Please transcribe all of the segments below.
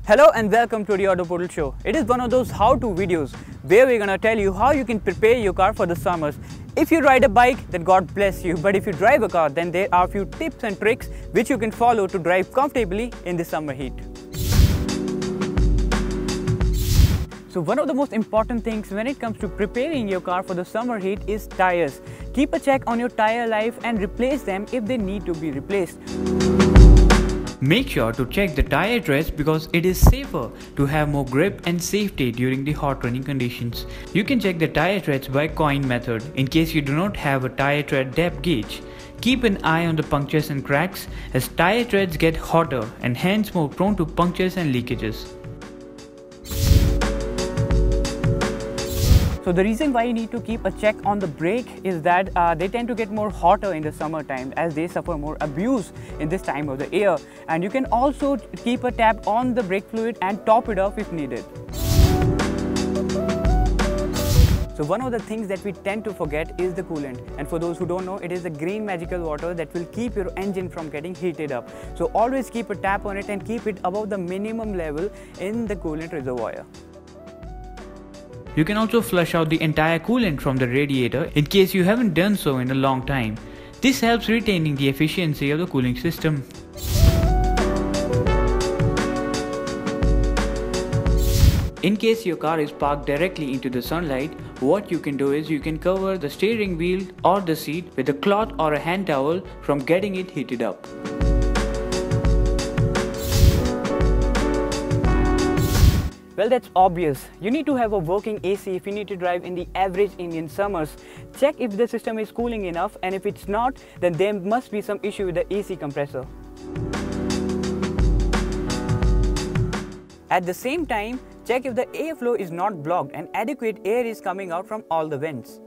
Hello and welcome to the Auto Portal Show. It is one of those how-to videos where we're gonna tell you how you can prepare your car for the summers. If you ride a bike, then God bless you. But if you drive a car, then there are a few tips and tricks which you can follow to drive comfortably in the summer heat. So one of the most important things when it comes to preparing your car for the summer heat is tires. Keep a check on your tire life and replace them if they need to be replaced. Make sure to check the tire treads because it is safer to have more grip and safety during the hot running conditions. You can check the tire treads by coin method in case you do not have a tire tread depth gauge. Keep an eye on the punctures and cracks as tire treads get hotter and hence more prone to punctures and leakages. So the reason why you need to keep a check on the brake is that they tend to get more hotter in the summertime as they suffer more abuse in this time of the year. And you can also keep a tap on the brake fluid and top it off if needed. So one of the things that we tend to forget is the coolant. And for those who don't know, it is the green magical water that will keep your engine from getting heated up. So always keep a tap on it and keep it above the minimum level in the coolant reservoir. You can also flush out the entire coolant from the radiator in case you haven't done so in a long time. This helps retaining the efficiency of the cooling system. In case your car is parked directly into the sunlight, what you can do is you can cover the steering wheel or the seat with a cloth or a hand towel from getting it heated up. Well, that's obvious. You need to have a working AC if you need to drive in the average Indian summers. Check if the system is cooling enough, and if it's not, then there must be some issue with the AC compressor. At the same time, check if the airflow is not blocked and adequate air is coming out from all the vents.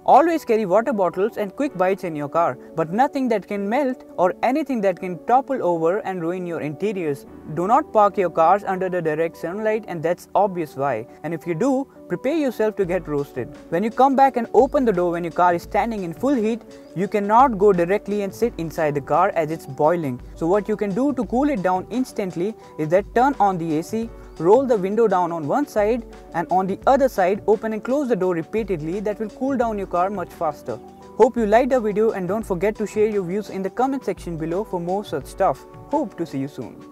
Always carry water bottles and quick bites in your car, but nothing that can melt or anything that can topple over and ruin your interiors. Do not park your cars under the direct sunlight, and that's obvious why. And if you do, prepare yourself to get roasted. When you come back and open the door when your car is standing in full heat, you cannot go directly and sit inside the car as it's boiling. So what you can do to cool it down instantly is that turn on the AC, roll the window down on one side, and on the other side open and close the door repeatedly. That will cool down your car much faster. Hope you liked the video and don't forget to share your views in the comment section below for more such stuff. Hope to see you soon.